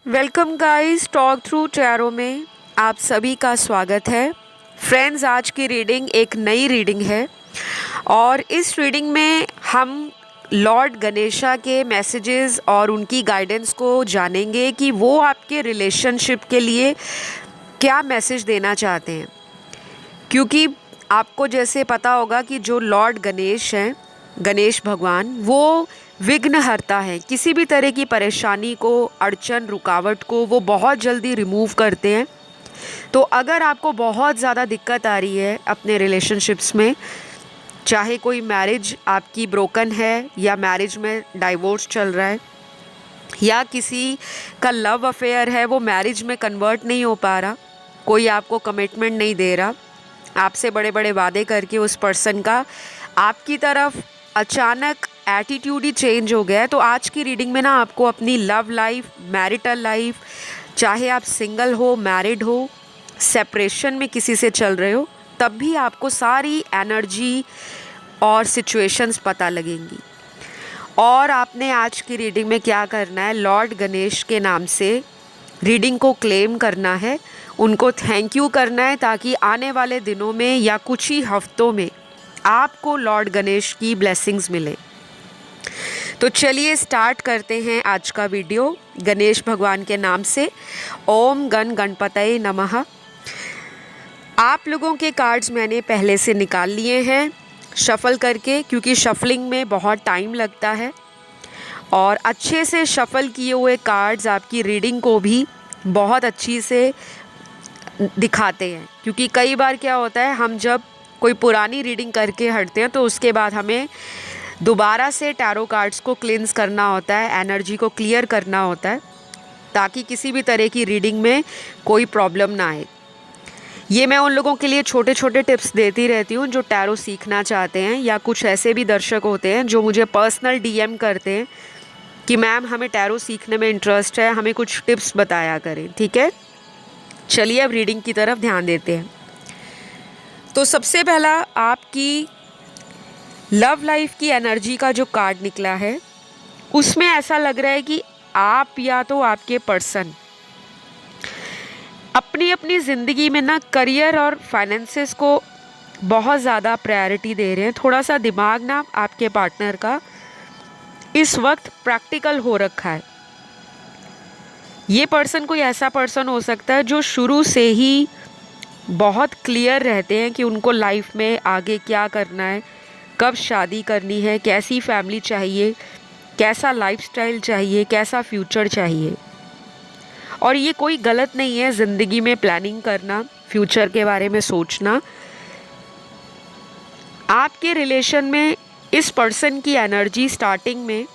Welcome guys, talk through tarot में आप सभी का स्वागत है। फ्रेंड्स, आज की रीडिंग एक नई रीडिंग है और इस रीडिंग में हम लॉर्ड गणेशा के मैसेजेस और उनकी गाइडेंस को जानेंगे कि वो आपके रिलेशनशिप के लिए क्या मैसेज देना चाहते हैं। क्योंकि आपको जैसे पता होगा कि जो लॉर्ड गणेश हैं, गणेश भगवान, वो विघ्नहर्ता है। किसी भी तरह की परेशानी को, अड़चन, रुकावट को वो बहुत जल्दी रिमूव करते हैं। तो अगर आपको बहुत ज़्यादा दिक्कत आ रही है अपने रिलेशनशिप्स में, चाहे कोई मैरिज आपकी ब्रोकन है या मैरिज में डाइवोर्स चल रहा है या किसी का लव अफेयर है, वो मैरिज में कन्वर्ट नहीं हो पा रहा, कोई आपको कमिटमेंट नहीं दे रहा, आपसे बड़े बड़े वादे करके उस पर्सन का आपकी तरफ अचानक एटीट्यूड ही चेंज हो गया है, तो आज की रीडिंग में ना आपको अपनी लव लाइफ, मैरिटल लाइफ, चाहे आप सिंगल हो, मैरिड हो, सेपरेशन में किसी से चल रहे हो, तब भी आपको सारी एनर्जी और सिचुएशंस पता लगेंगी। और आपने आज की रीडिंग में क्या करना है, लॉर्ड गणेश के नाम से रीडिंग को क्लेम करना है, उनको थैंक यू करना है, ताकि आने वाले दिनों में या कुछ ही हफ्तों में आपको लॉर्ड गणेश की ब्लेसिंग्स मिले। तो चलिए स्टार्ट करते हैं आज का वीडियो गणेश भगवान के नाम से। ओम गण गणपतये नमः। आप लोगों के कार्ड्स मैंने पहले से निकाल लिए हैं शफल करके, क्योंकि शफलिंग में बहुत टाइम लगता है और अच्छे से शफल किए हुए कार्ड्स आपकी रीडिंग को भी बहुत अच्छी से दिखाते हैं। क्योंकि कई बार क्या होता है, हम जब कोई पुरानी रीडिंग करके हटते हैं तो उसके बाद हमें दोबारा से टैरो कार्ड्स को क्लींस करना होता है, एनर्जी को क्लियर करना होता है, ताकि किसी भी तरह की रीडिंग में कोई प्रॉब्लम ना आए। ये मैं उन लोगों के लिए छोटे छोटे टिप्स देती रहती हूँ जो टैरो सीखना चाहते हैं, या कुछ ऐसे भी दर्शक होते हैं जो मुझे पर्सनल डीएम करते हैं कि मैम हमें टैरो सीखने में इंटरेस्ट है, हमें कुछ टिप्स बताया करें। ठीक है, चलिए अब रीडिंग की तरफ ध्यान देते हैं। तो सबसे पहला आपकी लव लाइफ की एनर्जी का जो कार्ड निकला है, उसमें ऐसा लग रहा है कि आप या तो आपके पर्सन अपनी अपनी ज़िंदगी में ना करियर और फाइनेंसेस को बहुत ज़्यादा प्रायोरिटी दे रहे हैं। थोड़ा सा दिमाग ना आपके पार्टनर का इस वक्त प्रैक्टिकल हो रखा है। ये पर्सन कोई ऐसा पर्सन हो सकता है जो शुरू से ही बहुत क्लियर रहते हैं कि उनको लाइफ में आगे क्या करना है, कब शादी करनी है, कैसी फैमिली चाहिए, कैसा लाइफस्टाइल चाहिए, कैसा फ्यूचर चाहिए। और ये कोई गलत नहीं है ज़िंदगी में प्लानिंग करना, फ्यूचर के बारे में सोचना। आपके रिलेशन में इस पर्सन की एनर्जी स्टार्टिंग में,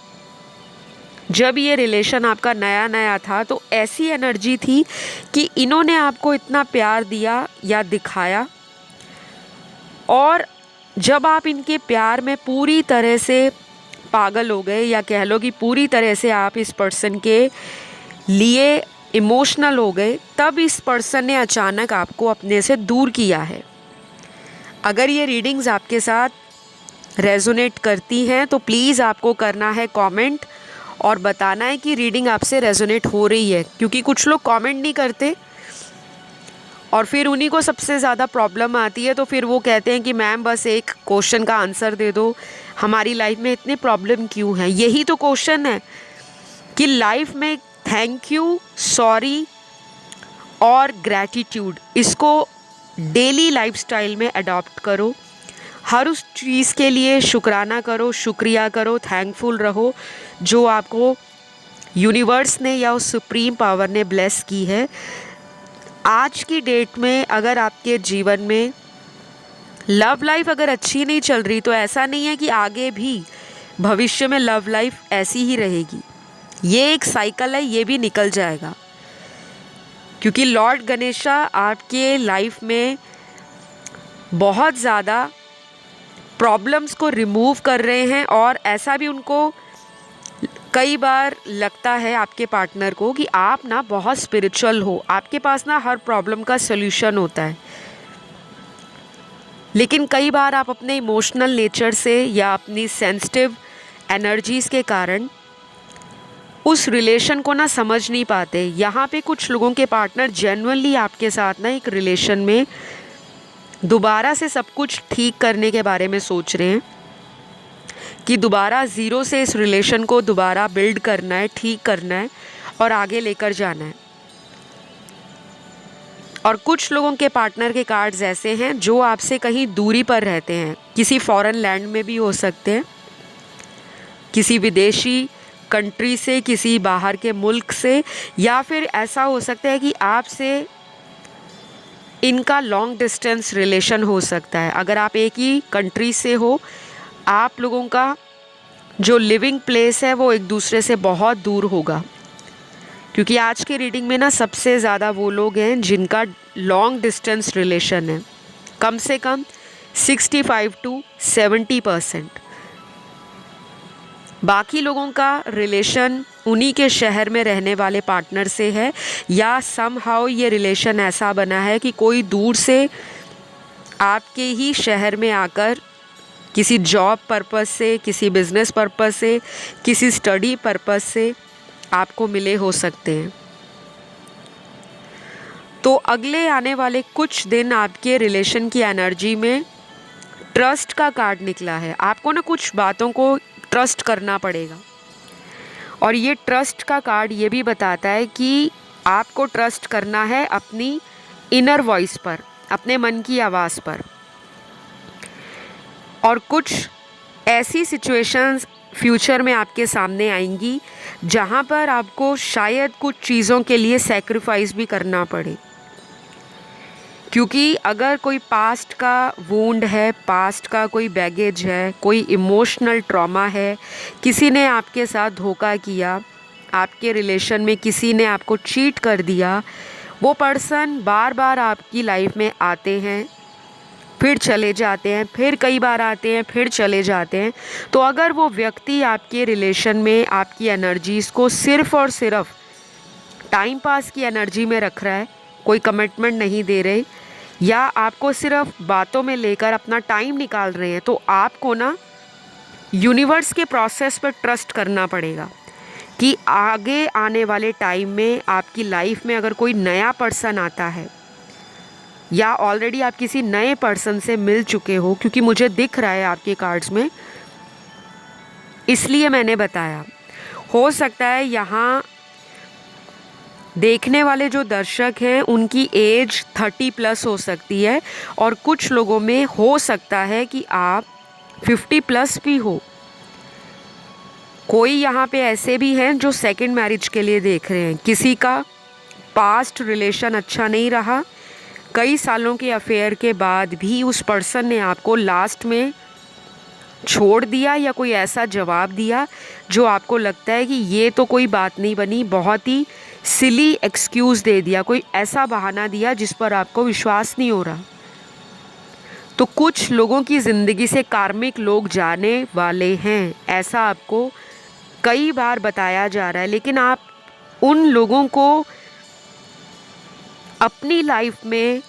जब ये रिलेशन आपका नया नया था, तो ऐसी एनर्जी थी कि इन्होंने आपको इतना प्यार दिया या दिखाया, और जब आप इनके प्यार में पूरी तरह से पागल हो गए, या कह लो कि पूरी तरह से आप इस पर्सन के लिए इमोशनल हो गए, तब इस पर्सन ने अचानक आपको अपने से दूर किया है। अगर ये रीडिंग्स आपके साथ रेजोनेट करती हैं तो प्लीज़ आपको करना है कमेंट और बताना है कि रीडिंग आपसे रेजोनेट हो रही है। क्योंकि कुछ लोग कमेंट नहीं करते और फिर उन्हीं को सबसे ज़्यादा प्रॉब्लम आती है, तो फिर वो कहते हैं कि मैम बस एक क्वेश्चन का आंसर दे दो, हमारी लाइफ में इतने प्रॉब्लम क्यों हैं। यही तो क्वेश्चन है कि लाइफ में थैंक यू, सॉरी और ग्रैटिट्यूड, इसको डेली लाइफस्टाइल में अडॉप्ट करो। हर उस चीज़ के लिए शुक्राना करो, शुक्रिया करो, थैंकफुल रहो जो आपको यूनिवर्स ने या उस सुप्रीम पावर ने ब्लेस की है। आज की डेट में अगर आपके जीवन में लव लाइफ अगर अच्छी नहीं चल रही, तो ऐसा नहीं है कि आगे भी भविष्य में लव लाइफ ऐसी ही रहेगी। ये एक साइकिल है, ये भी निकल जाएगा। क्योंकि लॉर्ड गणेशा आपके लाइफ में बहुत ज़्यादा प्रॉब्लम्स को रिमूव कर रहे हैं, और ऐसा भी उनको कई बार लगता है आपके पार्टनर को कि आप ना बहुत स्पिरिचुअल हो, आपके पास ना हर प्रॉब्लम का सल्यूशन होता है। लेकिन कई बार आप अपने इमोशनल नेचर से या अपनी सेंसिटिव एनर्जीज़ के कारण उस रिलेशन को ना समझ नहीं पाते। यहाँ पे कुछ लोगों के पार्टनर जेन्युइनली आपके साथ ना एक रिलेशन में दोबारा से सब कुछ ठीक करने के बारे में सोच रहे हैं कि दोबारा ज़ीरो से इस रिलेशन को दोबारा बिल्ड करना है, ठीक करना है और आगे लेकर जाना है। और कुछ लोगों के पार्टनर के कार्ड्स ऐसे हैं जो आपसे कहीं दूरी पर रहते हैं, किसी फॉरेन लैंड में भी हो सकते हैं, किसी विदेशी कंट्री से, किसी बाहर के मुल्क से, या फिर ऐसा हो सकता है कि आपसे इनका लॉन्ग डिस्टेंस रिलेशन हो सकता है। अगर आप एक ही कंट्री से हो, आप लोगों का जो लिविंग प्लेस है वो एक दूसरे से बहुत दूर होगा, क्योंकि आज की रीडिंग में ना सबसे ज़्यादा वो लोग हैं जिनका लॉन्ग डिस्टेंस रिलेशन है, कम से कम 65 to 70%। बाकी लोगों का रिलेशन उन्हीं के शहर में रहने वाले पार्टनर से है, या समहाउ ये रिलेशन ऐसा बना है कि कोई दूर से आपके ही शहर में आकर किसी जॉब पर्पस से, किसी बिजनेस पर्पस से, किसी स्टडी पर्पस से आपको मिले हो सकते हैं। तो अगले आने वाले कुछ दिन आपके रिलेशन की एनर्जी में ट्रस्ट का कार्ड निकला है। आपको ना कुछ बातों को ट्रस्ट करना पड़ेगा, और ये ट्रस्ट का कार्ड ये भी बताता है कि आपको ट्रस्ट करना है अपनी इनर वॉइस पर, अपने मन की आवाज़ पर। और कुछ ऐसी सिचुएशंस फ्यूचर में आपके सामने आएंगी जहाँ पर आपको शायद कुछ चीज़ों के लिए सैक्रिफाइस भी करना पड़े, क्योंकि अगर कोई पास्ट का वुंड है, पास्ट का कोई बैगेज है, कोई इमोशनल ट्रॉमा है, किसी ने आपके साथ धोखा किया, आपके रिलेशन में किसी ने आपको चीट कर दिया, वो पर्सन बार बार आपकी लाइफ में आते हैं, फिर चले जाते हैं, फिर कई बार आते हैं, फिर चले जाते हैं। तो अगर वो व्यक्ति आपके रिलेशन में आपकी एनर्जीज़ को सिर्फ़ और सिर्फ टाइम पास की एनर्जी में रख रहा है, कोई कमिटमेंट नहीं दे रहे, या आपको सिर्फ बातों में लेकर अपना टाइम निकाल रहे हैं, तो आपको ना यूनिवर्स के प्रोसेस पर ट्रस्ट करना पड़ेगा कि आगे आने वाले टाइम में आपकी लाइफ में अगर कोई नया पर्सन आता है, या ऑलरेडी आप किसी नए पर्सन से मिल चुके हो, क्योंकि मुझे दिख रहा है आपके कार्ड्स में, इसलिए मैंने बताया। हो सकता है यहाँ देखने वाले जो दर्शक हैं उनकी एज 30+ हो सकती है, और कुछ लोगों में हो सकता है कि आप 50+ भी हो। कोई यहाँ पे ऐसे भी हैं जो सेकंड मैरिज के लिए देख रहे हैं, किसी का पास्ट रिलेशन अच्छा नहीं रहा, कई सालों के अफेयर के बाद भी उस पर्सन ने आपको लास्ट में छोड़ दिया, या कोई ऐसा जवाब दिया जो आपको लगता है कि ये तो कोई बात नहीं बनी, बहुत ही सिली एक्सक्यूज़ दे दिया, कोई ऐसा बहाना दिया जिस पर आपको विश्वास नहीं हो रहा। तो कुछ लोगों की ज़िंदगी से कार्मिक लोग जाने वाले हैं, ऐसा आपको कई बार बताया जा रहा है, लेकिन आप उन लोगों को अपनी लाइफ में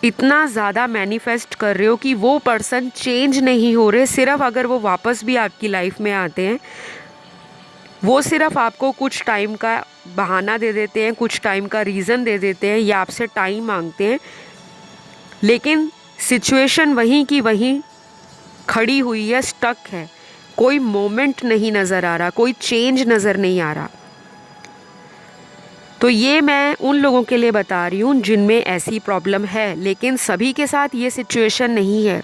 इतना ज़्यादा मैनिफेस्ट कर रहे हो कि वो पर्सन चेंज नहीं हो रहे। सिर्फ अगर वो वापस भी आपकी लाइफ में आते हैं, वो सिर्फ आपको कुछ टाइम का बहाना दे देते हैं, कुछ टाइम का रीज़न दे देते हैं, या आपसे टाइम मांगते हैं, लेकिन सिचुएशन वहीं की वहीं खड़ी हुई है, स्टक है, कोई मोमेंट नहीं नज़र आ रहा, कोई चेंज नज़र नहीं आ रहा। तो ये मैं उन लोगों के लिए बता रही हूँ जिनमें ऐसी प्रॉब्लम है, लेकिन सभी के साथ ये सिचुएशन नहीं है।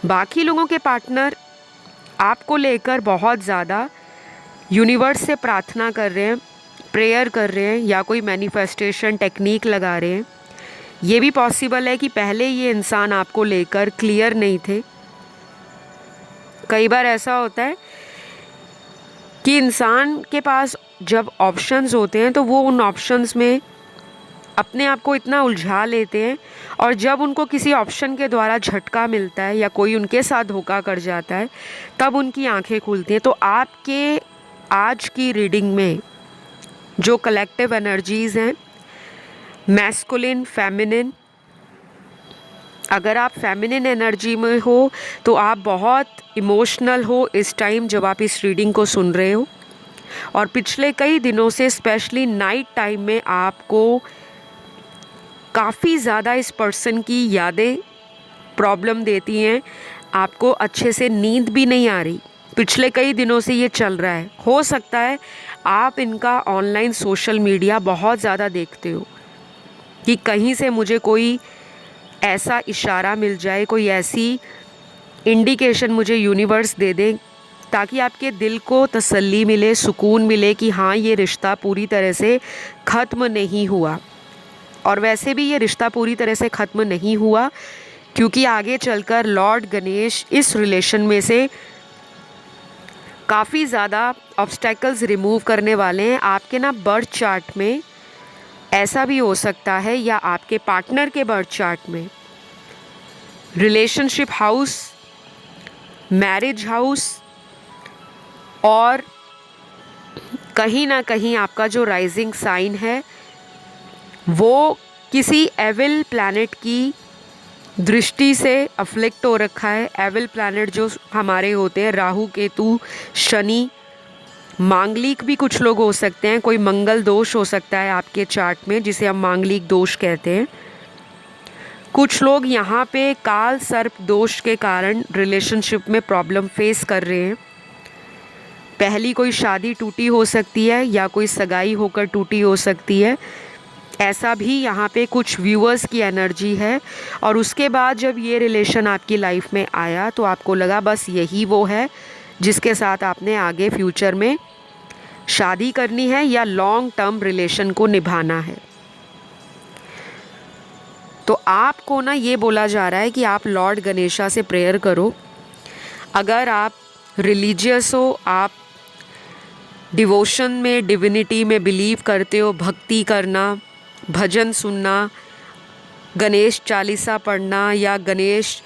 बाकी लोगों के पार्टनर आपको लेकर बहुत ज़्यादा यूनिवर्स से प्रार्थना कर रहे हैं, प्रेयर कर रहे हैं, या कोई मैनिफेस्टेशन टेक्निक लगा रहे हैं। ये भी पॉसिबल है कि पहले ये इंसान आपको लेकर क्लियर नहीं थे। कई बार ऐसा होता है कि इंसान के पास जब ऑप्शंस होते हैं तो वो उन ऑप्शंस में अपने आप को इतना उलझा लेते हैं, और जब उनको किसी ऑप्शन के द्वारा झटका मिलता है या कोई उनके साथ धोखा कर जाता है, तब उनकी आंखें खुलती हैं। तो आपके आज की रीडिंग में जो कलेक्टिव एनर्जीज़ हैं, मैस्कुलिन, फेमिनिन, अगर आप फेमिनिन एनर्जी में हो तो आप बहुत इमोशनल हो इस टाइम जब आप इस रीडिंग को सुन रहे हो। और पिछले कई दिनों से स्पेशली नाइट टाइम में आपको काफ़ी ज़्यादा इस पर्सन की यादें प्रॉब्लम देती हैं, आपको अच्छे से नींद भी नहीं आ रही। पिछले कई दिनों से ये चल रहा है। हो सकता है आप इनका ऑनलाइन सोशल मीडिया बहुत ज़्यादा देखते हो कि कहीं से मुझे कोई ऐसा इशारा मिल जाए, कोई ऐसी इंडिकेशन मुझे यूनिवर्स दे दे ताकि आपके दिल को तसल्ली मिले, सुकून मिले कि हाँ, ये रिश्ता पूरी तरह से ख़त्म नहीं हुआ। और वैसे भी ये रिश्ता पूरी तरह से ख़त्म नहीं हुआ, क्योंकि आगे चलकर लॉर्ड गणेश इस रिलेशन में से काफ़ी ज़्यादा ऑब्स्टेकल्स रिमूव करने वाले हैं। आपके ना बर्थ चार्ट में ऐसा भी हो सकता है, या आपके पार्टनर के बर्थ चार्ट में रिलेशनशिप हाउस, मैरिज हाउस और कहीं ना कहीं आपका जो राइजिंग साइन है वो किसी एविल प्लैनेट की दृष्टि से अफ्लिक्ट हो रखा है। एविल प्लैनेट जो हमारे होते हैं राहु, केतु, शनि, मांगलिक भी कुछ लोग हो सकते हैं। कोई मंगल दोष हो सकता है आपके चार्ट में, जिसे हम मांगलिक दोष कहते हैं। कुछ लोग यहाँ पे काल सर्प दोष के कारण रिलेशनशिप में प्रॉब्लम फेस कर रहे हैं। पहली कोई शादी टूटी हो सकती है या कोई सगाई होकर टूटी हो सकती है, ऐसा भी यहाँ पे कुछ व्यूअर्स की एनर्जी है। और उसके बाद जब ये रिलेशन आपकी लाइफ में आया तो आपको लगा बस यही वो है जिसके साथ आपने आगे फ्यूचर में शादी करनी है या लॉन्ग टर्म रिलेशन को निभाना है। तो आपको ना ये बोला जा रहा है कि आप लॉर्ड गणेशा से प्रेयर करो। अगर आप रिलीजियस हो, आप डिवोशन में, डिविनिटी में बिलीव करते हो, भक्ति करना, भजन सुनना, गणेश चालीसा पढ़ना या गणेश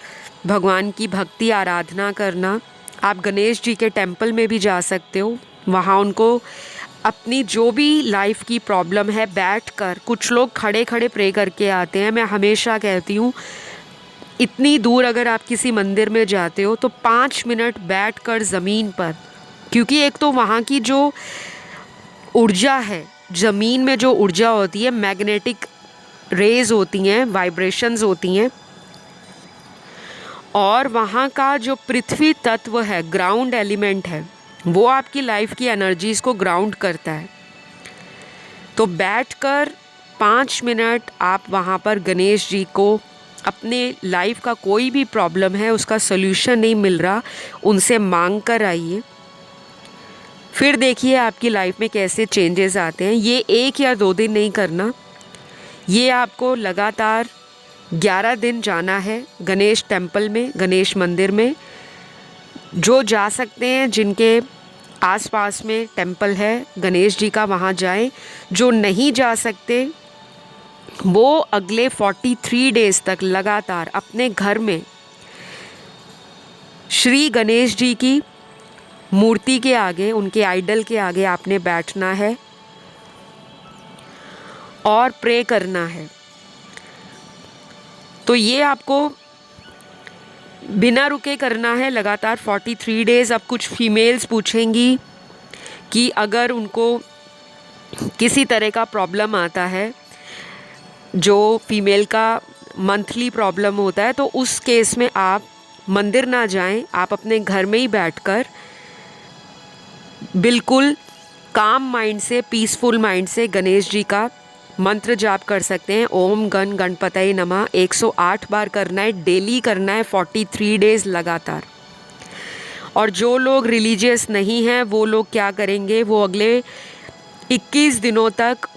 भगवान की भक्ति आराधना करना, आप गणेश जी के टेंपल में भी जा सकते हो। वहाँ उनको अपनी जो भी लाइफ की प्रॉब्लम है बैठकर, कुछ लोग खड़े खड़े प्रे करके आते हैं। मैं हमेशा कहती हूँ इतनी दूर अगर आप किसी मंदिर में जाते हो तो 5 मिनट बैठकर ज़मीन पर, क्योंकि एक तो वहाँ की जो ऊर्जा है, ज़मीन में जो ऊर्जा होती है, मैग्नेटिक रेज होती हैं, वाइब्रेशंस होती हैं, और वहाँ का जो पृथ्वी तत्व है, ग्राउंड एलिमेंट है, वो आपकी लाइफ की एनर्जीज़ को ग्राउंड करता है। तो बैठकर 5 मिनट आप वहाँ पर गणेश जी को अपने लाइफ का कोई भी प्रॉब्लम है, उसका सल्यूशन नहीं मिल रहा, उनसे मांग कर आइए। फिर देखिए आपकी लाइफ में कैसे चेंजेस आते हैं। ये 1 या 2 दिन नहीं करना, ये आपको लगातार 11 दिन जाना है गणेश टेंपल में, गणेश मंदिर में। जो जा सकते हैं, जिनके आसपास में टेंपल है गणेश जी का, वहाँ जाएं। जो नहीं जा सकते वो अगले 43 डेज़ तक लगातार अपने घर में श्री गणेश जी की मूर्ति के आगे, उनके आइडल के आगे आपने बैठना है और प्रे करना है। तो ये आपको बिना रुके करना है लगातार 43 डेज़। अब कुछ फीमेल्स पूछेंगी कि अगर उनको किसी तरह का प्रॉब्लम आता है, जो फीमेल का मंथली प्रॉब्लम होता है, तो उस केस में आप मंदिर ना जाएं, आप अपने घर में ही बैठकर बिल्कुल काम माइंड से, पीसफुल माइंड से गणेश जी का मंत्र जाप कर सकते हैं। ओम गण गणपतये नमः 108 बार करना है, डेली करना है 43 डेज़ लगातार। और जो लोग रिलीजियस नहीं हैं वो लोग क्या करेंगे, वो अगले 21 दिनों तक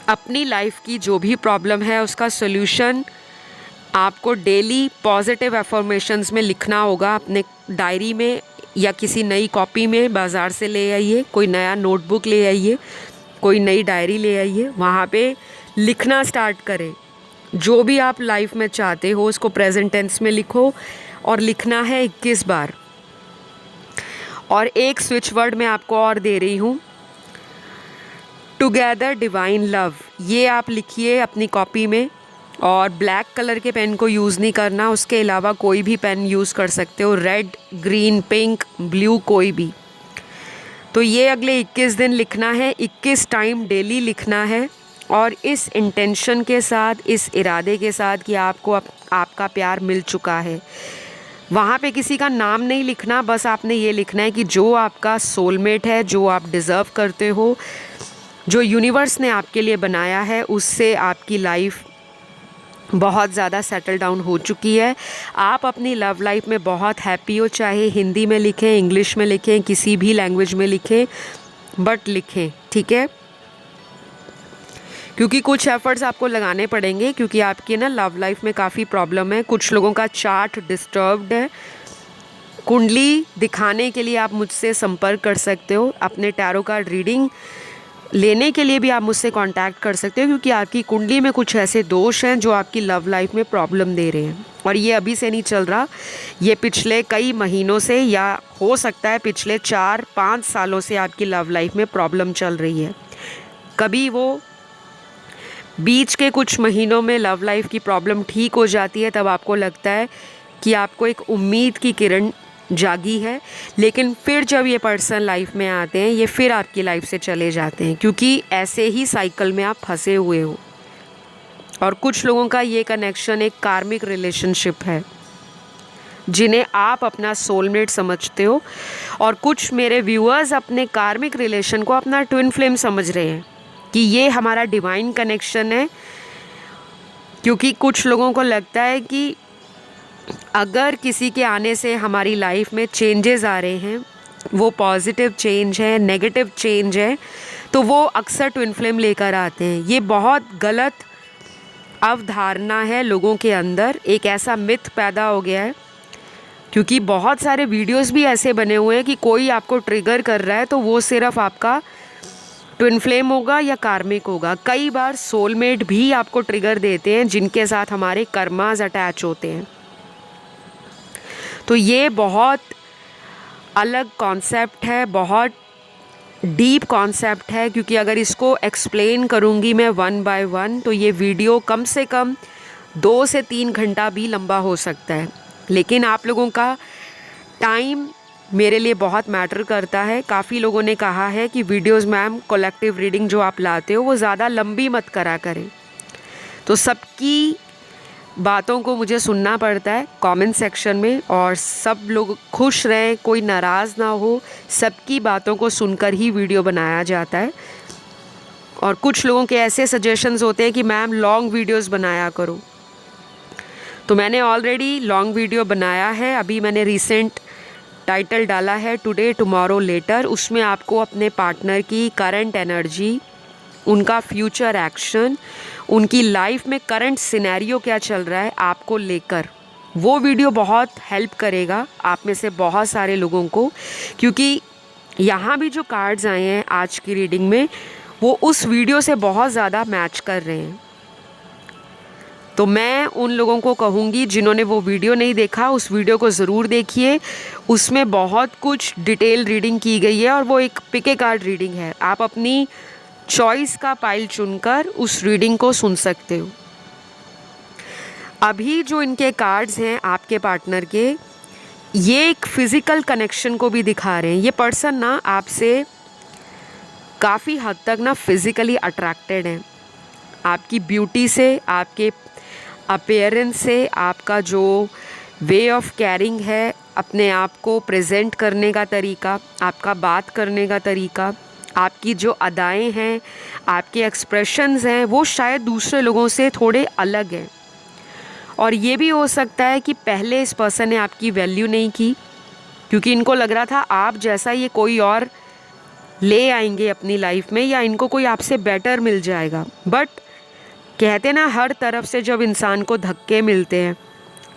अपनी लाइफ की जो भी प्रॉब्लम है उसका सॉल्यूशन आपको डेली पॉजिटिव अफर्मेशंस में लिखना होगा। अपने डायरी में या किसी नई कॉपी में बाज़ार से ले आइए, कोई नया नोटबुक ले आइए, कोई नई डायरी ले आइए, वहाँ पे लिखना स्टार्ट करें। जो भी आप लाइफ में चाहते हो उसको प्रेजेंट टेंस में लिखो और लिखना है 21 बार। और एक स्विच वर्ड मैं आपको और दे रही हूँ, टुगेदर डिवाइन लव। ये आप लिखिए अपनी कॉपी में, और ब्लैक कलर के पेन को यूज़ नहीं करना, उसके अलावा कोई भी पेन यूज़ कर सकते हो, रेड, ग्रीन, पिंक, ब्लू, कोई भी। तो ये अगले 21 दिन लिखना है, 21 टाइम डेली लिखना है, और इस इंटेंशन के साथ, इस इरादे के साथ कि आपको आपका प्यार मिल चुका है। वहाँ पे किसी का नाम नहीं लिखना, बस आपने ये लिखना है कि जो आपका सोलमेट है, जो आप डिज़र्व करते हो, जो यूनिवर्स ने आपके लिए बनाया है, उससे आपकी लाइफ बहुत ज़्यादा सेटल डाउन हो चुकी है। आप अपनी लव लाइफ में बहुत हैप्पी हो, चाहे हिंदी में लिखें, इंग्लिश में लिखें, किसी भी लैंग्वेज में लिखें, बट लिखें, ठीक है। क्योंकि कुछ एफर्ट्स आपको लगाने पड़ेंगे, क्योंकि आपकी ना लव लाइफ में काफ़ी प्रॉब्लम है। कुछ लोगों का चार्ट डिस्टर्ब्ड है। कुंडली दिखाने के लिए आप मुझसे संपर्क कर सकते हो। अपने टैरो कार्ड रीडिंग लेने के लिए भी आप मुझसे कांटेक्ट कर सकते हो, क्योंकि आपकी कुंडली में कुछ ऐसे दोष हैं जो आपकी लव लाइफ में प्रॉब्लम दे रहे हैं। और ये अभी से नहीं चल रहा, ये पिछले कई महीनों से, या हो सकता है पिछले 4-5 सालों से आपकी लव लाइफ में प्रॉब्लम चल रही है। कभी वो बीच के कुछ महीनों में लव लाइफ की प्रॉब्लम ठीक हो जाती है, तब आपको लगता है कि आपको एक उम्मीद की किरण जागी है, लेकिन फिर जब ये पर्सन लाइफ में आते हैं, ये फिर आपकी लाइफ से चले जाते हैं, क्योंकि ऐसे ही साइकिल में आप फंसे हुए हो। और कुछ लोगों का ये कनेक्शन एक कार्मिक रिलेशनशिप है, जिन्हें आप अपना सोलमेट समझते हो, और कुछ मेरे व्यूअर्स अपने कार्मिक रिलेशन को अपना ट्विन फ्लेम समझ रहे हैं कि ये हमारा डिवाइन कनेक्शन है। क्योंकि कुछ लोगों को लगता है कि अगर किसी के आने से हमारी लाइफ में चेंजेस आ रहे हैं, वो पॉजिटिव चेंज है, नेगेटिव चेंज है, तो वो अक्सर ट्विन फ्लेम लेकर आते हैं। ये बहुत गलत अवधारणा है लोगों के अंदर, एक ऐसा मिथ पैदा हो गया है। क्योंकि बहुत सारे वीडियोस भी ऐसे बने हुए हैं कि कोई आपको ट्रिगर कर रहा है तो वो सिर्फ आपका ट्विन फ्लेम होगा या कार्मिक होगा। कई बार सोलमेट भी आपको ट्रिगर देते हैं, जिनके साथ हमारे कर्मास अटैच होते हैं। तो ये बहुत अलग कॉन्सेप्ट है, बहुत डीप कॉन्सेप्ट है, क्योंकि अगर इसको एक्सप्लेन करूँगी मैं 1 बाय 1 तो ये वीडियो कम से कम 2 से 3 घंटा भी लंबा हो सकता है। लेकिन आप लोगों का टाइम मेरे लिए बहुत मैटर करता है। काफ़ी लोगों ने कहा है कि वीडियोस मैम कलेक्टिव रीडिंग जो आप लाते हो वो ज़्यादा लंबी मत करा करें। तो सबकी बातों को मुझे सुनना पड़ता है कमेंट सेक्शन में, और सब लोग खुश रहें, कोई नाराज़ ना हो, सबकी बातों को सुनकर ही वीडियो बनाया जाता है। और कुछ लोगों के ऐसे सजेशंस होते हैं कि मैम लॉन्ग वीडियोस बनाया करो, तो मैंने ऑलरेडी लॉन्ग वीडियो बनाया है। अभी मैंने रिसेंट टाइटल डाला है टुडे टुमारो लेटर। उसमें आपको अपने पार्टनर की करंट एनर्जी, उनका फ्यूचर एक्शन, उनकी लाइफ में करंट सिनेरियो क्या चल रहा है आपको लेकर, वो वीडियो बहुत हेल्प करेगा आप में से बहुत सारे लोगों को। क्योंकि यहाँ भी जो कार्ड्स आए हैं आज की रीडिंग में, वो उस वीडियो से बहुत ज़्यादा मैच कर रहे हैं। तो मैं उन लोगों को कहूँगी जिन्होंने वो वीडियो नहीं देखा, उस वीडियो को ज़रूर देखिए। उसमें बहुत कुछ डिटेल रीडिंग की गई है, और वो एक पिक ए कार्ड रीडिंग है। आप अपनी चॉइस का पाइल चुनकर उस रीडिंग को सुन सकते हो। अभी जो इनके कार्ड्स हैं आपके पार्टनर के, ये एक फिज़िकल कनेक्शन को भी दिखा रहे हैं। ये पर्सन ना आपसे काफ़ी हद तक ना फिज़िकली अट्रैक्टेड है, आपकी ब्यूटी से, आपके अपीयरेंस से, आपका जो वे ऑफ कैरिंग है, अपने आप को प्रेजेंट करने का तरीका, आपका बात करने का तरीका, आपकी जो अदाएं हैं, आपके एक्सप्रेशंस हैं, वो शायद दूसरे लोगों से थोड़े अलग हैं। और ये भी हो सकता है कि पहले इस पर्सन ने आपकी वैल्यू नहीं की, क्योंकि इनको लग रहा था आप जैसा ये कोई और ले आएंगे अपनी लाइफ में, या इनको कोई आपसे बेटर मिल जाएगा। बट कहते ना, हर तरफ से जब इंसान को धक्के मिलते हैं,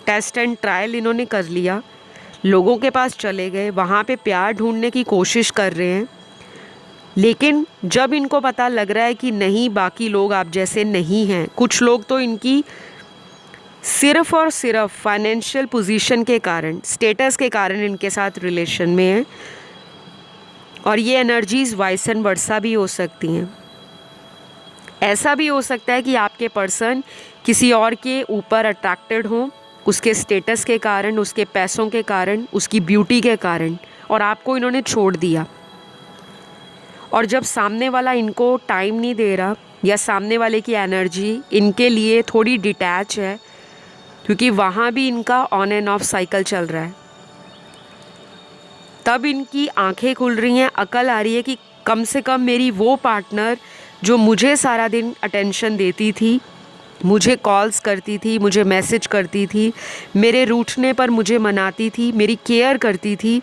टेस्ट एंड ट्रायल इन्होंने कर लिया, लोगों के पास चले गए, वहाँ पे प्यार ढूंढने की कोशिश कर रहे हैं। लेकिन जब इनको पता लग रहा है कि नहीं, बाकी लोग आप जैसे नहीं हैं, कुछ लोग तो इनकी सिर्फ़ और सिर्फ फाइनेंशियल पोजीशन के कारण, स्टेटस के कारण इनके साथ रिलेशन में हैं। और ये एनर्जीज़ वाइस एंड वर्सा भी हो सकती हैं। ऐसा भी हो सकता है कि आपके पर्सन किसी और के ऊपर अट्रैक्टेड हों, उसके स्टेटस के कारण, उसके पैसों के कारण, उसकी ब्यूटी के कारण, और आपको इन्होंने छोड़ दिया। और जब सामने वाला इनको टाइम नहीं दे रहा या सामने वाले की एनर्जी इनके लिए थोड़ी डिटैच है, क्योंकि वहाँ भी इनका ऑन एंड ऑफ साइकिल चल रहा है, तब इनकी आंखें खुल रही हैं, अकल आ रही है कि कम से कम मेरी वो पार्टनर जो मुझे सारा दिन अटेंशन देती थी, मुझे कॉल्स करती थी, मुझे मैसेज करती थी, मेरे रूठने पर मुझे मनाती थी, मेरी केयर करती थी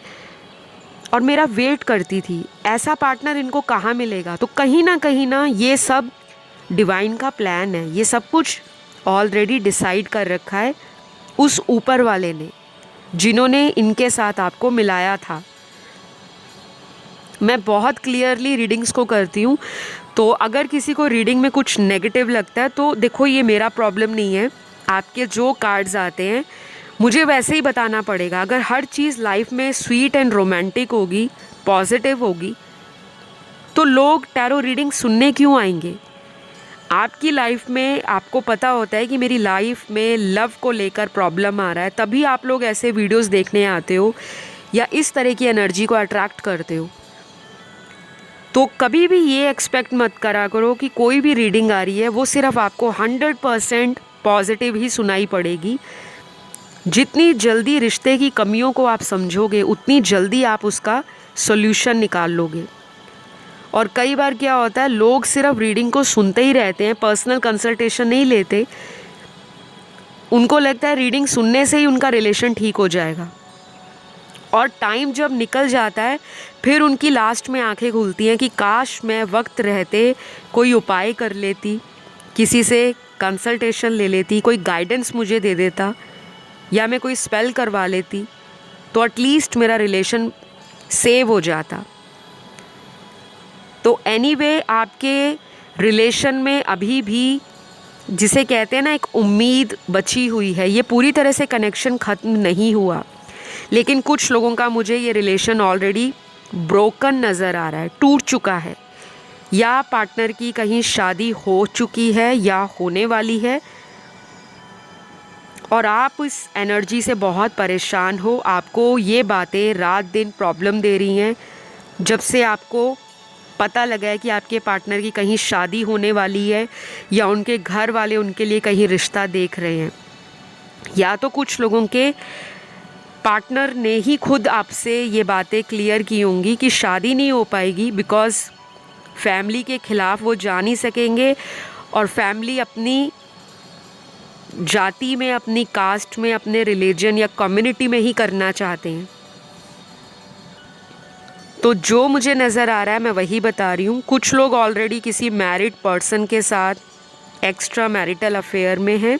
और मेरा वेट करती थी, ऐसा पार्टनर इनको कहाँ मिलेगा। तो कहीं ना ये सब डिवाइन का प्लान है, ये सब कुछ ऑलरेडी डिसाइड कर रखा है उस ऊपर वाले ने, जिन्होंने इनके साथ आपको मिलाया था। मैं बहुत क्लियरली रीडिंग्स को करती हूँ, तो अगर किसी को रीडिंग में कुछ नेगेटिव लगता है तो देखो ये मेरा प्रॉब्लम नहीं है। आपके जो कार्ड्स आते हैं मुझे वैसे ही बताना पड़ेगा। अगर हर चीज़ लाइफ में स्वीट एंड रोमांटिक होगी, पॉजिटिव होगी, तो लोग टैरो रीडिंग सुनने क्यों आएंगे। आपकी लाइफ में आपको पता होता है कि मेरी लाइफ में लव को लेकर प्रॉब्लम आ रहा है, तभी आप लोग ऐसे वीडियोस देखने आते हो या इस तरह की एनर्जी को अट्रैक्ट करते हो। तो कभी भी ये एक्सपेक्ट मत करा करो कि कोई भी रीडिंग आ रही है वो सिर्फ आपको 100% पॉजिटिव ही सुनाई पड़ेगी। जितनी जल्दी रिश्ते की कमियों को आप समझोगे उतनी जल्दी आप उसका सॉल्यूशन निकाल लोगे। और कई बार क्या होता है, लोग सिर्फ रीडिंग को सुनते ही रहते हैं, पर्सनल कंसल्टेशन नहीं लेते। उनको लगता है रीडिंग सुनने से ही उनका रिलेशन ठीक हो जाएगा, और टाइम जब निकल जाता है फिर उनकी लास्ट में आंखें खुलती हैं कि काश मैं वक्त रहते कोई उपाय कर लेती, किसी से कंसल्टेशन ले लेती, कोई गाइडेंस मुझे दे देता, या मैं कोई स्पेल करवा लेती तो एटलीस्ट मेरा रिलेशन सेव हो जाता। तो एनीवे आपके रिलेशन में अभी भी, जिसे कहते हैं ना, एक उम्मीद बची हुई है। ये पूरी तरह से कनेक्शन ख़त्म नहीं हुआ, लेकिन कुछ लोगों का मुझे ये रिलेशन ऑलरेडी ब्रोकन नज़र आ रहा है, टूट चुका है, या पार्टनर की कहीं शादी हो चुकी है या होने वाली है, और आप इस एनर्जी से बहुत परेशान हो। आपको ये बातें रात दिन प्रॉब्लम दे रही हैं। जब से आपको पता लगा है कि आपके पार्टनर की कहीं शादी होने वाली है, या उनके घर वाले उनके लिए कहीं रिश्ता देख रहे हैं, या तो कुछ लोगों के पार्टनर ने ही खुद आपसे ये बातें क्लियर की होंगी कि शादी नहीं हो पाएगी, बिकॉज़ फैमिली के ख़िलाफ़ वो जा नहीं सकेंगे, और फैमिली अपनी जाति में, अपनी कास्ट में, अपने रिलीजन या कम्युनिटी में ही करना चाहते हैं। तो जो मुझे नज़र आ रहा है मैं वही बता रही हूँ। कुछ लोग ऑलरेडी किसी मैरिड पर्सन के साथ एक्स्ट्रा मैरिटल अफेयर में हैं,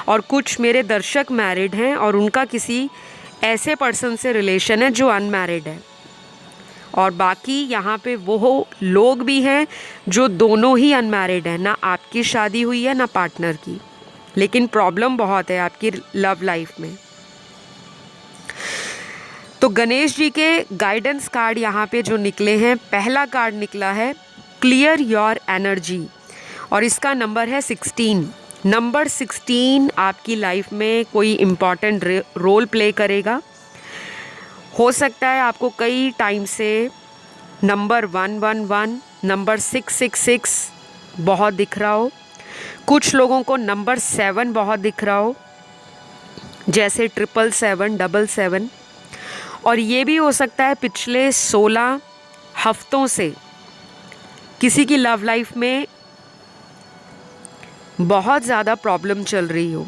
और कुछ मेरे दर्शक मैरिड हैं और उनका किसी ऐसे पर्सन से रिलेशन है जो अनमैरिड है, और बाकी यहाँ पे वो लोग भी हैं जो दोनों ही अनमैरिड हैं, ना आपकी शादी हुई है ना पार्टनर की, लेकिन प्रॉब्लम बहुत है आपकी लव लाइफ में। तो गणेश जी के गाइडेंस कार्ड यहाँ पे जो निकले हैं, पहला कार्ड निकला है क्लियर योर एनर्जी, और इसका नंबर है 16। नंबर 16 आपकी लाइफ में कोई इम्पॉर्टेंट रोल प्ले करेगा। हो सकता है आपको कई टाइम से नंबर 111, नंबर 666 बहुत दिख रहा हो। कुछ लोगों को नंबर 7 बहुत दिख रहा हो, जैसे 777, 77। और ये भी हो सकता है पिछले 16 हफ्तों से किसी की लव लाइफ में बहुत ज़्यादा प्रॉब्लम चल रही हो।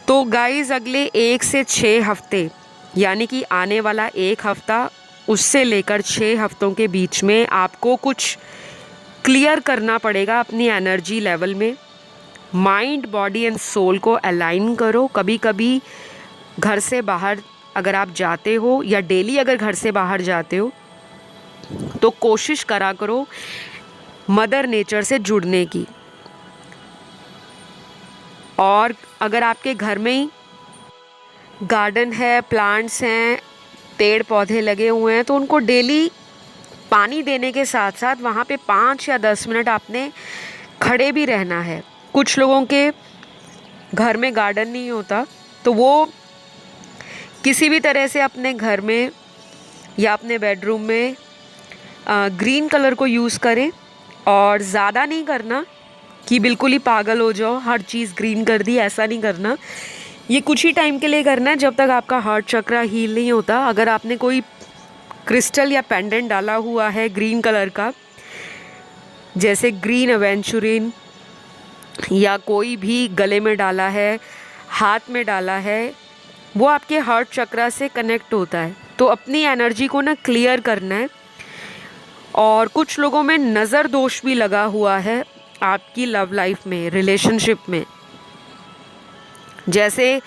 तो गाइस, अगले 1 से 6 हफ्ते, यानी कि आने वाला 1 हफ्ता उससे लेकर 6 हफ्तों के बीच में आपको कुछ क्लियर करना पड़ेगा अपनी एनर्जी लेवल में। माइंड, बॉडी एंड सोल को अलाइन करो। कभी कभी घर से बाहर अगर आप जाते हो, या डेली अगर घर से बाहर जाते हो, तो कोशिश करा करो मदर नेचर से जुड़ने की। और अगर आपके घर में ही गार्डन है, प्लांट्स हैं, पेड़ पौधे लगे हुए हैं, तो उनको डेली पानी देने के साथ साथ वहाँ पे 5 या 10 मिनट आपने खड़े भी रहना है। कुछ लोगों के घर में गार्डन नहीं होता, तो वो किसी भी तरह से अपने घर में या अपने बेडरूम में ग्रीन कलर को यूज़ करें और ज़्यादा नहीं करना कि बिल्कुल ही पागल हो जाओ, हर चीज़ ग्रीन कर दी, ऐसा नहीं करना। ये कुछ ही टाइम के लिए करना है जब तक आपका हार्ट चक्रा हील नहीं होता। अगर आपने कोई क्रिस्टल या पेंडेंट डाला हुआ है ग्रीन कलर का, जैसे ग्रीन एवेंचुरिन, या कोई भी गले में डाला है, हाथ में डाला है, वो आपके हार्ट चक्रा से कनेक्ट होता है। तो अपनी एनर्जी को ना क्लियर करना है। और कुछ लोगों में नज़र दोष भी लगा हुआ है आपकी लव लाइफ में, रिलेशनशिप में। जैसे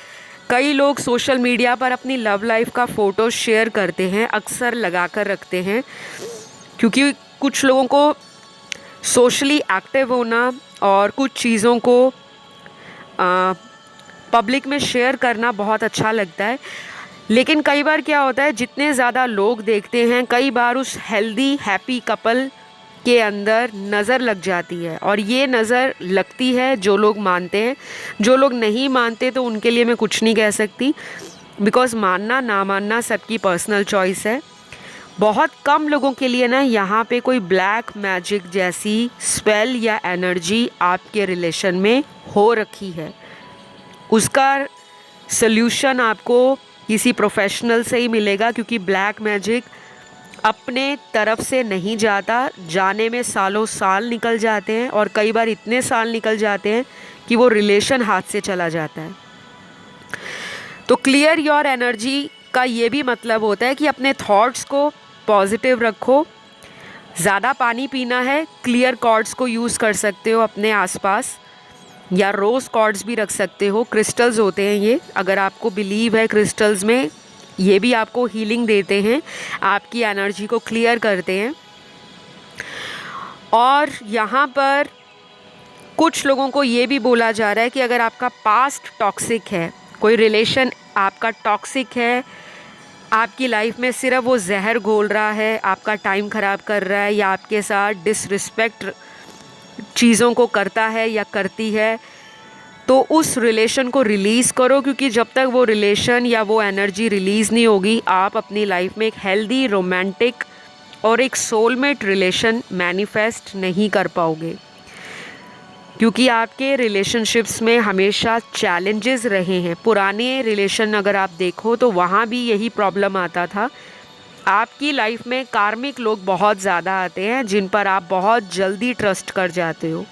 कई लोग सोशल मीडिया पर अपनी लव लाइफ का फ़ोटो शेयर करते हैं, अक्सर लगा कर रखते हैं, क्योंकि कुछ लोगों को सोशली एक्टिव होना और कुछ चीज़ों को पब्लिक में शेयर करना बहुत अच्छा लगता है। लेकिन कई बार क्या होता है, जितने ज़्यादा लोग देखते हैं, कई बार उस हेल्दी हैप्पी कपल के अंदर नज़र लग जाती है। और ये नज़र लगती है जो लोग मानते हैं। जो लोग नहीं मानते तो उनके लिए मैं कुछ नहीं कह सकती, बिकॉज़ मानना ना मानना सबकी पर्सनल चॉइस है। बहुत कम लोगों के लिए ना यहाँ पे कोई ब्लैक मैजिक जैसी स्पेल या एनर्जी आपके रिलेशन में हो रखी है। उसका सल्यूशन आपको किसी प्रोफेशनल से ही मिलेगा, क्योंकि ब्लैक मैजिक अपने तरफ से नहीं जाता, जाने में सालों साल निकल जाते हैं, और कई बार इतने साल निकल जाते हैं कि वो रिलेशन हाथ से चला जाता है। तो क्लियर योर एनर्जी का ये भी मतलब होता है कि अपने थॉट्स को पॉजिटिव रखो। ज़्यादा पानी पीना है, क्लियर कॉर्ड्स को यूज़ कर सकते हो अपने आसपास, या रोज़ कॉर्ड्स भी रख सकते हो। क्रिस्टल्स होते हैं ये, अगर आपको बिलीव है क्रिस्टल्स में, ये भी आपको हीलिंग देते हैं, आपकी एनर्जी को क्लियर करते हैं। और यहाँ पर कुछ लोगों को ये भी बोला जा रहा है कि अगर आपका पास्ट टॉक्सिक है, कोई रिलेशन आपका टॉक्सिक है, आपकी लाइफ में सिर्फ वो जहर घोल रहा है, आपका टाइम ख़राब कर रहा है, या आपके साथ डिसरिस्पेक्ट चीज़ों को करता है या करती है, तो उस रिलेशन को रिलीज़ करो। क्योंकि जब तक वो रिलेशन या वो एनर्जी रिलीज़ नहीं होगी, आप अपनी लाइफ में एक हेल्दी, रोमांटिक और एक सोलमेट रिलेशन मैनिफेस्ट नहीं कर पाओगे। क्योंकि आपके रिलेशनशिप्स में हमेशा चैलेंजेस रहे हैं। पुराने रिलेशन अगर आप देखो तो वहाँ भी यही प्रॉब्लम आता था। आपकी लाइफ में कार्मिक लोग बहुत ज़्यादा आते हैं जिन पर आप बहुत जल्दी ट्रस्ट कर जाते हो,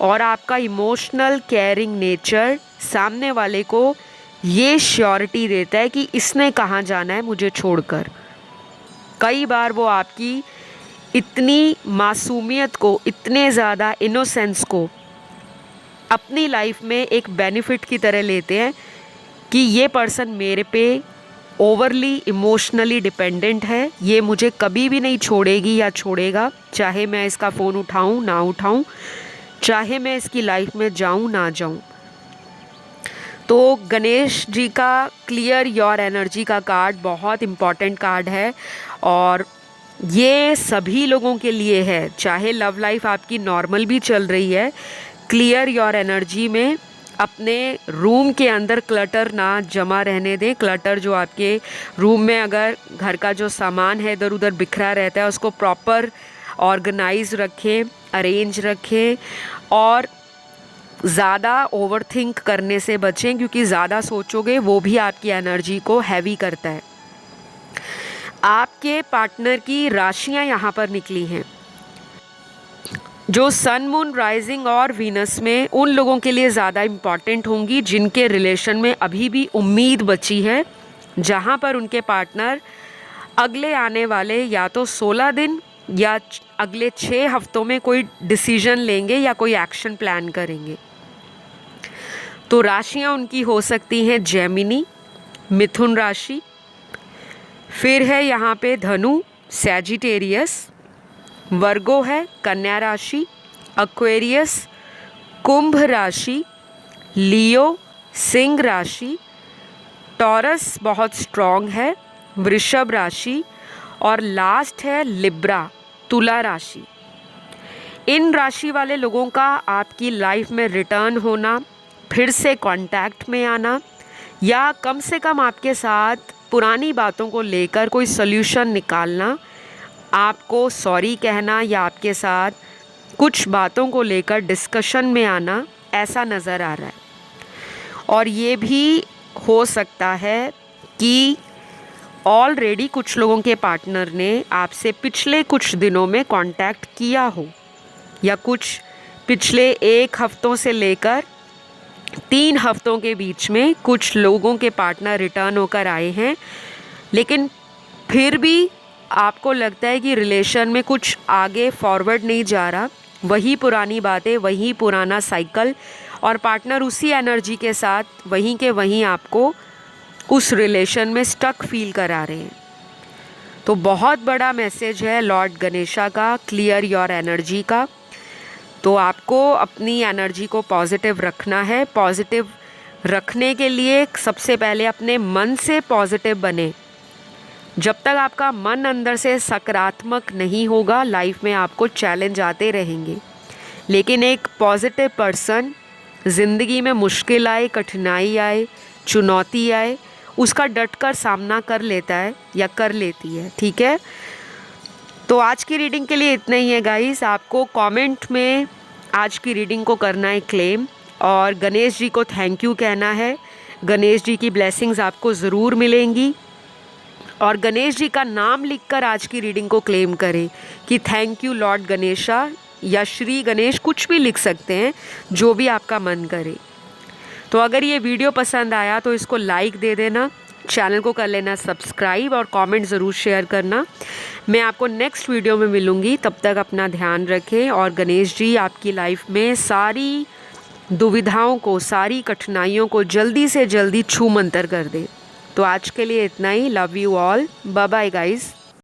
और आपका इमोशनल केयरिंग नेचर सामने वाले को ये श्योरिटी देता है कि इसने कहाँ जाना है मुझे छोड़कर। कई बार वो आपकी इतनी मासूमियत को, इतने ज़्यादा इनोसेंस को अपनी लाइफ में एक बेनिफिट की तरह लेते हैं कि ये पर्सन मेरे पे ओवरली इमोशनली डिपेंडेंट है, ये मुझे कभी भी नहीं छोड़ेगी या छोड़ेगा, चाहे मैं इसका फ़ोन उठाऊं ना उठाऊं, चाहे मैं इसकी लाइफ में जाऊं ना जाऊं। तो गणेश जी का क्लियर योर एनर्जी का कार्ड बहुत इम्पॉर्टेंट कार्ड है, और ये सभी लोगों के लिए है, चाहे लव लाइफ आपकी नॉर्मल भी चल रही है। क्लियर योर एनर्जी में अपने रूम के अंदर क्लटर ना जमा रहने दें। क्लटर जो आपके रूम में अगर घर का जो सामान है इधर उधर बिखरा रहता है, उसको प्रॉपर ऑर्गेनाइज रखें, अरेंज रखें, और ज़्यादा ओवरथिंक करने से बचें, क्योंकि ज़्यादा सोचोगे वो भी आपकी एनर्जी को हैवी करता है। आपके पार्टनर की राशियां यहाँ पर निकली हैं, जो सन, मून, राइजिंग और वीनस में उन लोगों के लिए ज़्यादा इम्पॉर्टेंट होंगी जिनके रिलेशन में अभी भी उम्मीद बची है, जहाँ पर उनके पार्टनर अगले आने वाले या तो 16 दिन या अगले 6 हफ्तों में कोई डिसीजन लेंगे या कोई एक्शन प्लान करेंगे। तो राशियाँ उनकी हो सकती हैं जेमिनी, मिथुन राशि, फिर है यहाँ पे धनु, सैजिटेरियस, वर्गो है कन्या राशि, एक्वेरियस, कुंभ राशि, लियो, सिंह राशि, टॉरस बहुत स्ट्रॉन्ग है, वृषभ राशि, और लास्ट है लिब्रा, तुला राशि। इन राशि वाले लोगों का आपकी लाइफ में रिटर्न होना, फिर से कांटेक्ट में आना, या कम से कम आपके साथ पुरानी बातों को लेकर कोई सल्यूशन निकालना आपको सॉरी कहना या आपके साथ कुछ बातों को लेकर डिस्कशन में आना ऐसा नज़र आ रहा है। और ये भी हो सकता है कि ऑलरेडी कुछ लोगों के पार्टनर ने आपसे पिछले कुछ दिनों में कांटेक्ट किया हो, या कुछ पिछले 1 हफ्तों से लेकर 3 हफ्तों के बीच में कुछ लोगों के पार्टनर रिटर्न होकर आए हैं, लेकिन फिर भी आपको लगता है कि रिलेशन में कुछ आगे फॉरवर्ड नहीं जा रहा, वही पुरानी बातें, वही पुराना साइकिल, और पार्टनर उसी एनर्जी के साथ वहीं के वहीं आपको उस रिलेशन में स्टक फील करा रहे हैं। तो बहुत बड़ा मैसेज है लॉर्ड गणेशा का, क्लियर योर एनर्जी का। तो आपको अपनी एनर्जी को पॉजिटिव रखना है। पॉजिटिव रखने के लिए सबसे पहले अपने मन से पॉजिटिव बने। जब तक आपका मन अंदर से सकारात्मक नहीं होगा, लाइफ में आपको चैलेंज आते रहेंगे। लेकिन एक पॉजिटिव पर्सन ज़िंदगी में मुश्किल आए, कठिनाई आए, चुनौती आए, उसका डटकर सामना कर लेता है या कर लेती है। ठीक है, तो आज की रीडिंग के लिए इतना ही है गाइस। आपको कमेंट में आज की रीडिंग को करना है क्लेम, और गणेश जी को थैंक यू कहना है। गणेश जी की ब्लेसिंग्स आपको ज़रूर मिलेंगी, और गणेश जी का नाम लिखकर आज की रीडिंग को क्लेम करें कि थैंक यू लॉर्ड गणेशा, या श्री गणेश, कुछ भी लिख सकते हैं, जो भी आपका मन करे। तो अगर ये वीडियो पसंद आया तो इसको लाइक दे देना, चैनल को कर लेना सब्सक्राइब, और कमेंट ज़रूर शेयर करना। मैं आपको नेक्स्ट वीडियो में मिलूँगी, तब तक अपना ध्यान रखें, और गणेश जी आपकी लाइफ में सारी दुविधाओं को, सारी कठिनाइयों को जल्दी से जल्दी छू मंतर कर दें। तो आज के लिए इतना ही। Love you all, bye bye guys.